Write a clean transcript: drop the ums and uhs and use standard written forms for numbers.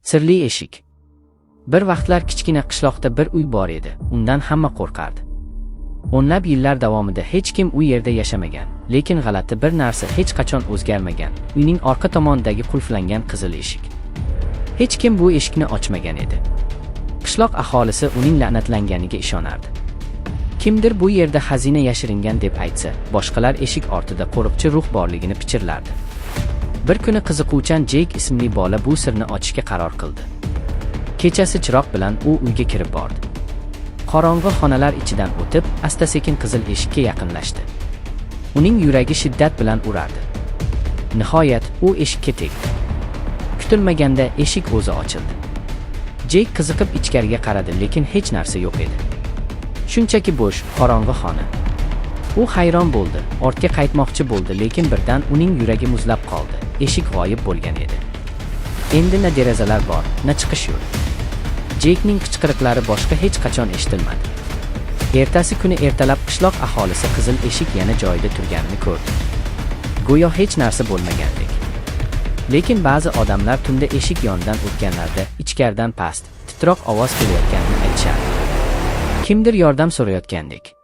Sirli eshik. Bir vaqtlar kichkina qishloqda bir uy bor edi. Undan hamma qo'rqardi. O'nlab yillar davomida hech kim u yerda yashamagan, lekin g'alati bir narsa hech qachon o'zgarmagan. Uyning orqa tomonidagi qulflangan qizil eshik. Hech kim bu eshikni ochmagan edi. Qishloq aholisi uning la'natlanganiga ishonardi. Kimdir bu yerda xazina yashiringan deb aytsa, boshqalar eshik ortida qo'riqchi ruh borligini pichirlardi. Bir kuni qiziquvchan Jeyk ismli bola bu sirni ochishga qaror qildi. Kechasi chiroq bilan u uyga kirib bordi. Qorong'i xonalar ichidan o'tib, asta-sekin qizil eshikka yaqinlashdi. Uning yuragi shiddat bilan urardi. Nihoyat u eshikka tegdi. Kutilmaganda eshik o'zi ochildi. Jeyk qiziqib ichkariga qaradi, lekin hech narsa yo'q edi. Shunchaki bo'sh, qorong'i xona. U hayron bo'ldi, ortga qaytmoqchi bo'ldi, lekin birdan uning yuragi muzlab qoldi. Eshik g'oyib bo'lgan edi. Endi na derazalar bor, na chiqish yo'li. Jeykning qichqiriqlari boshqa hech qachon eshitilmadi. Ertasi kuni ertalab qishloq aholisi qizil eshik yana joyida turganini ko'rdi. Go'yo hech narsa bo'lmagandek. Lekin ba'zi odamlar tunda eshik yonidan o'tganlarda ichkaridan past, titroq ovoz kelayotganini aytishardi. Kimdir yordam so'rayotgandek.